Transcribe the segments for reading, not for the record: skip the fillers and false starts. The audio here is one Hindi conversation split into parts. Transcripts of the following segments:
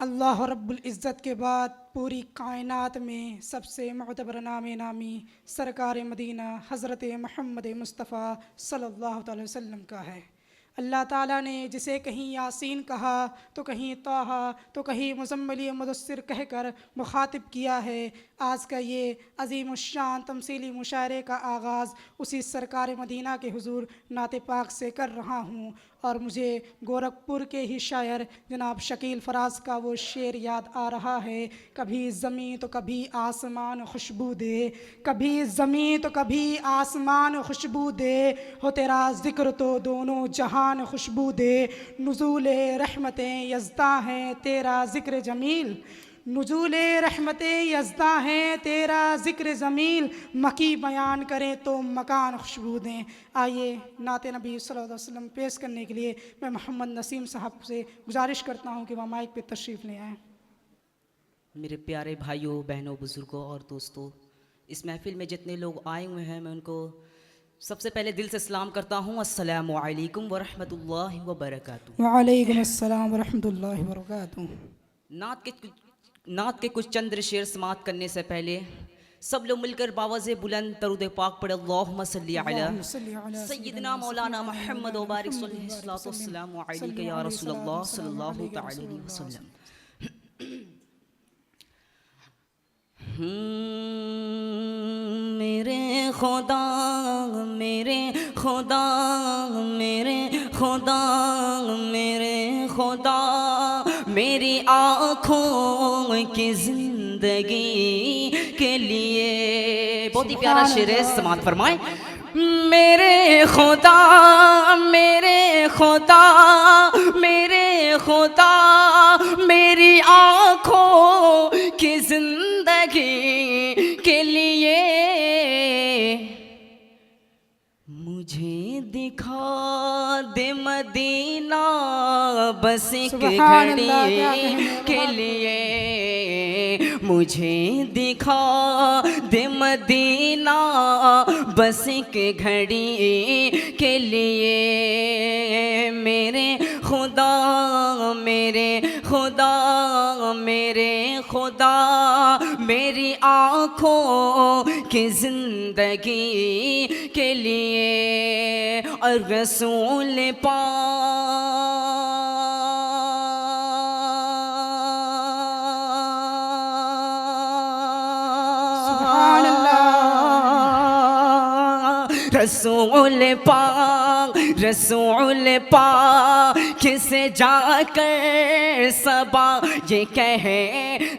अल्लाह रब्बुल इज़्ज़त के बाद पूरी कायनात में सबसे मुअतबर नामी सरकार मदीना हज़रत मोहम्मद मुस्तफ़ा सल्लल्लाहु अलैहि वसल्लम का है। अल्लाह ताला ने जिसे कहीं यासीन कहा तो कहीं ताहा तो कहीं मुज़म्मिल मुदस्सिर कहकर मुखातिब किया है। आज का ये अज़ीम शान तमसीली मुशायरे का आगाज़ उसी सरकार मदीना के हुजूर नाते पाक से कर रहा हूँ और मुझे गोरखपुर के ही शायर जनाब शकील फराज का वो शेर याद आ रहा है। कभी ज़मीं तो कभी आसमान खुशबू दे, कभी ज़मीं तो कभी आसमान खुशबू दे, हो तेरा ज़िक्र तो दोनों जहान खुशबू दे। नुज़ूले रहमतें यज़्दा हैं तेरा ज़िक्र जमील, नुज़ूले रहमतें यज़्दा हैं तेरा ज़िक्र ज़मील, मकी बयान करें तो मकान खुशबू दें। आइए नाते नबी सल्लल्लाहु अलैहि वसल्लम पेश करने के लिए मैं मोहम्मद नसीम साहब से गुजारिश करता हूँ कि वह माइक पे तशरीफ़ ले आएँ। मेरे प्यारे भाइयों बहनों बुज़ुर्गों और दोस्तों, इस महफ़िल में जितने लोग आए हुए हैं मैं उनको सबसे पहले दिल से सलाम करता हूँ। अस्सलामु अलैकुम व रहमतुल्लाहि व बरकातुहू। वालेकुम अस्सलाम व रहमतुल्लाहि व बरकातुहू। नात के कुछ चंद शेर समात करने से पहले सब लोग मिलकर बावाज़े बुलंद दरूद पाक पढ़े। अल्लाहुम्मा सल्ली अला सय्यिदना मौलाना मुहम्मद व बारिक सल्लल्लाहु अलैहि या रसूलल्लाह सल्लल्लाहु तआला अलैहि वसल्लम। मेरे खुदा मेरे खुदा मेरे खुदा मेरे खुदा मेरी आँखों की जिंदगी के लिए। बहुत ही प्यारा शेर है, समात फरमाए। मेरे खुदा मेरे खुदा मेरे खुदा मेरी आँखों की जिंदगी के लिए मुझे दिखा दे मदीना बस एक घड़ी के लिए। मुझे दिखा दे मदीना बस एक घड़ी के लिए। मेरे खुदा मेरे खुदा मेरे खुदा मेरी आँखों की जिंदगी के लिए। और रसूल रसूल पाक किसे जाकर सबा ये कहे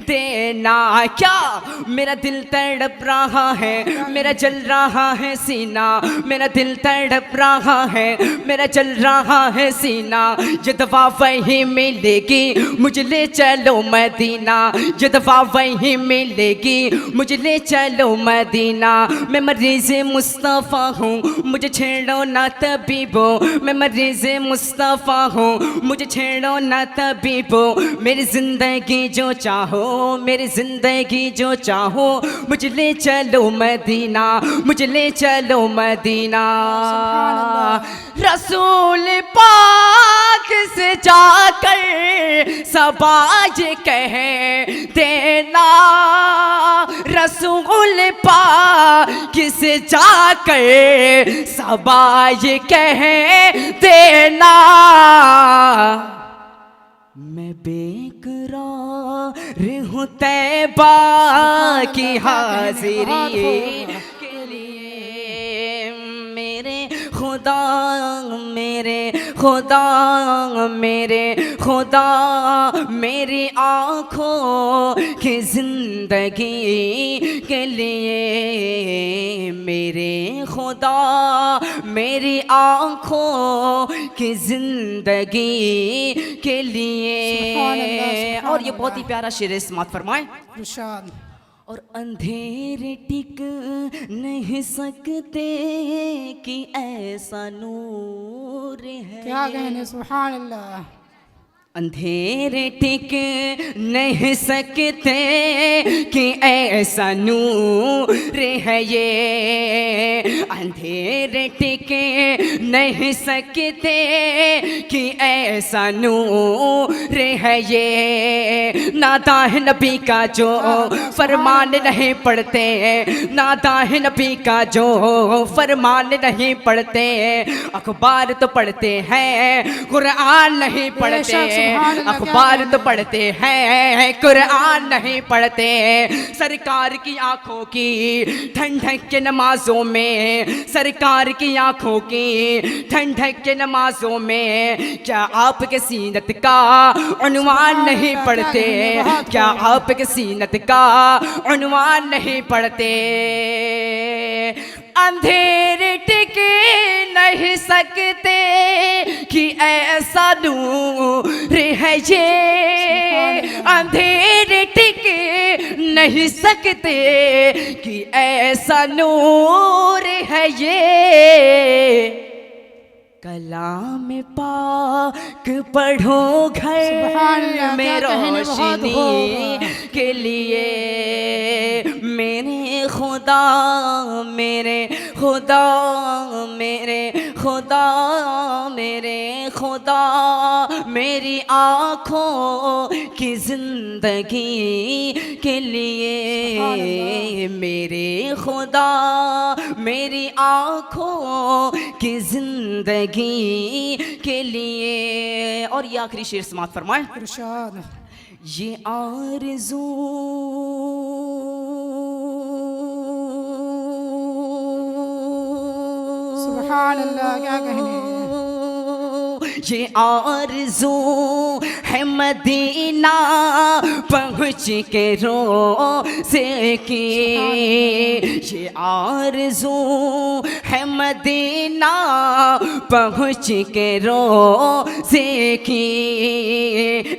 देना। क्या मेरा दिल तड़प रहा है, मेरा जल रहा है सीना, मेरा दिल तड़प रहा है, मेरा जल रहा है सीना। ये दवा वही मिलेगी मुझे ले चलो मदीना, ये दवा वही मिलेगी मुझे ले चलो मदीना। मैं मरीज़ मुस्तफ़ा हूँ मुझे छेड़ो ना तबीबो, मैं मरीज़ मुस्तफ़ा हूँ मुझे छेड़ो ना तबीबो। मेरी ज़िंदगी जो चाहो, मेरी ज़िंदगी जो चाहो, मुझे ले चलो मदीना, मुझे ले चलो मदीना। रसूल पाक से जाकर सबाज कह देना। रसूल पाक से जाकर सबाज कह देना। मैं बेकरार हूँ तैबा की हाजिरी के लिए। मेरे खुदा मेरे खुदा मेरे खुदा मेरी आँखों की जिंदगी के लिए। मेरे खुदा मेरी आँखों की जिंदगी के लिए। और ये बहुत ही प्यारा शेर है, समात फरमाए। और अंधेरे टिक नहीं सकते कि ऐसा नूर है। क्या कहने, सुभान अल्लाह। अंधेरे टिक नहीं सकते कि ऐसा नूर है ये, अंधेरे टिक नहीं सकते कि ऐसा नूर है ये। नाता है नबी का जो फरमान नहीं पढ़ते, नाता है नबी का जो फरमान नहीं पढ़ते, अखबार तो पढ़ते हैं कुरान नहीं पढ़ते, अखबार तो पढ़ते हैं कुरान नहीं पढ़ते। सरकार की आंखों की ठंडक के नमाजों में, सरकार की आंखों की ठंडक के नमाजों में, क्या आपके सीनत का उन्वान नहीं पढ़ते, क्या आपके सीनत का उन्वान नहीं पढ़ते। अंधेरे टिके नहीं सकते कि ऐसा नूर है ये, अंधेरे टिके नहीं सकते कि ऐसा नूर है ये। कलाम पाक पढ़ो घर में रोशनी के लिए, मेरे खुदा मेरे खुदा मेरे खुदा मेरे खुदा, मेरी आँखों की जिंदगी के लिए, मेरे खुदा मेरी आँखों की जिंदगी के लिए। और ये आखिरी शेर समाप्त फरमाएं। इरशाद। ये आरज़ू सुभान अल्लाह, क्या कहने, ये आरज़ू है मदीना पहुँच के रोज़े की, ये आरज़ू है मदीना पहुँच के रोज़े की।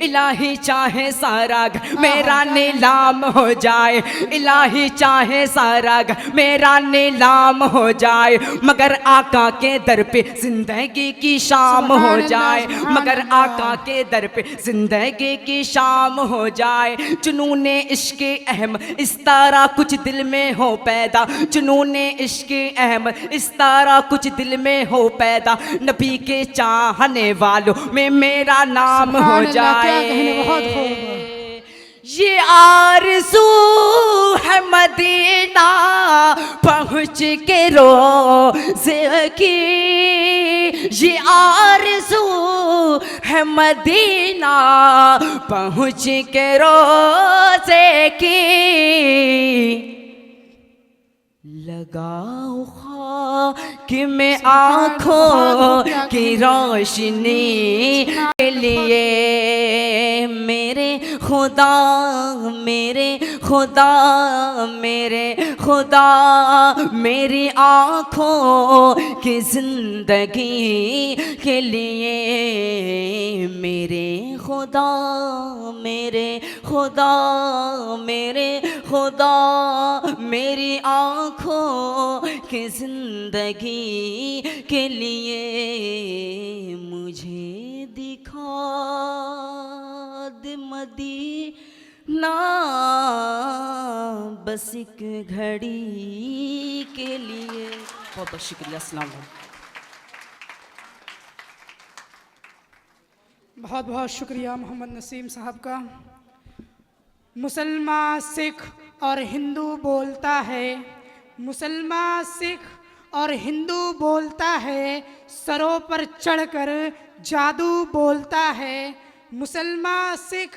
इलाही चाहे सारा घर मेरा नीलाम हो जाए, इलाही चाहे सारा घर मेरा नीलाम हो जाए, मगर आका के दर पे जिंदगी की शाम हो जाए, मगर आका के दर पे जिंदगी की शाम हो जाए। जुनूने इश्क़े अहम इस तरह कुछ दिल में हो पैदा, जुनूने इश्क़े अहम इस तरह कुछ दिल में हो पैदा, नबी के चाहने वालों में मेरा नाम हो जाए। ये आरज़ू है मदीना पहुँच के रोज़े की, ये आरज़ू है मदीना पहुँच के रोज़े की। लगाओ कि मैं आँखों की रोशनी के लिए, मेरे खुदा मेरे खुदा मेरे खुदा, मेरी आँखों की जिंदगी के लिए, मेरे खुदा मेरे खुदा मेरे खुदा, मेरी आँखों की जिंदगी के लिए। मुझे दिखा दे मदीना बस एक घड़ी के लिए। बहुत बहुत शुक्रिया। अस्सलाम वालेकुम। बहुत बहुत शुक्रिया मोहम्मद नसीम साहब का। मुसलमान सिख और हिंदू बोलता है, मुसलमान सिख और हिंदू बोलता है, सरों पर चढ़कर जादू बोलता है। मुसलमान सिख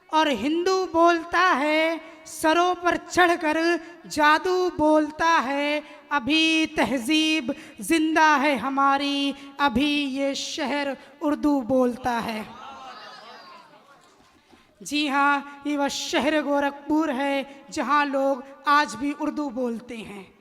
और हिंदू बोलता है, सरों पर चढ़कर जादू बोलता है। अभी तहजीब जिंदा है हमारी, अभी ये शहर उर्दू बोलता है। जी हाँ, ये वह शहर गोरखपुर है जहाँ लोग आज भी उर्दू बोलते हैं।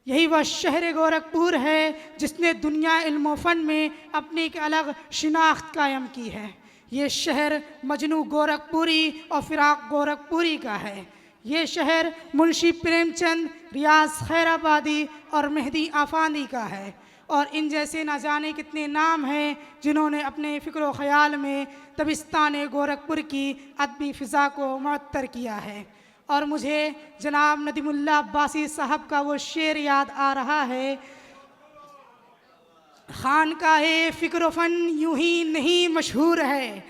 यही वह शहर गोरखपुर है जिसने दुनिया इल्म फ़न में अपनी एक अलग शिनाख्त कायम की है। ये शहर मजनू गोरखपुरी और फिराक गोरखपुरी का है। ये शहर मुंशी प्रेमचंद, रियाज खैराबादी और मेहदी आफानी का है। और इन जैसे ना जाने कितने नाम हैं जिन्होंने अपने फ़िक्र व ख़याल में दबिस्तान गोरखपुर की अदबी फ़िज़ा को मुअत्तर किया है। और मुझे जनाब नदीमुल्लाह अब्बासी साहब का वो शेर याद आ रहा है, खानकाहे फ़िक्र फ़न यूं ही नहीं मशहूर है,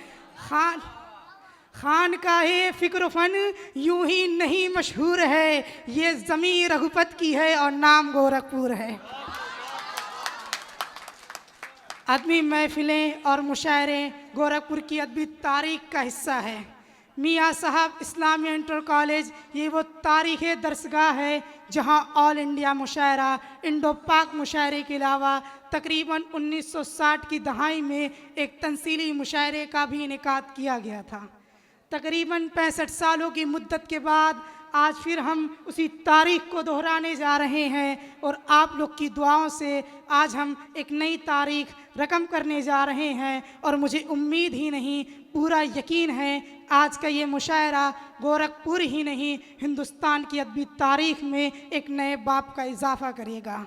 खानकाहे फ़िक्र फ़न यूं ही नहीं मशहूर है, ये ज़मीं रघुपत की है और नाम गोरखपुर है। अदबी महफ़िलें और मुशायरे गोरखपुर की अदबी तारीख़ का हिस्सा है। मियाँ साहब इस्लामिया इंटर कॉलेज ये वो तारीख़ दरसगाह है जहाँ ऑल इंडिया मुशायरा, इंडो पाक मुशायरे के अलावा तकरीबन 1960 की दहाई में एक तंसीली मुशायरे का भी इनेकाद किया गया था। तकरीबन 65 सालों की मुद्दत के बाद आज फिर हम उसी तारीख़ को दोहराने जा रहे हैं और आप लोग की दुआओं से आज हम एक नई तारीख़ रकम करने जा रहे हैं। और मुझे उम्मीद ही नहीं, पूरा यकीन है आज का ये मुशायरा गोरखपुर ही नहीं हिंदुस्तान की अदबी तारीख़ में एक नए बाब का इजाफ़ा करेगा।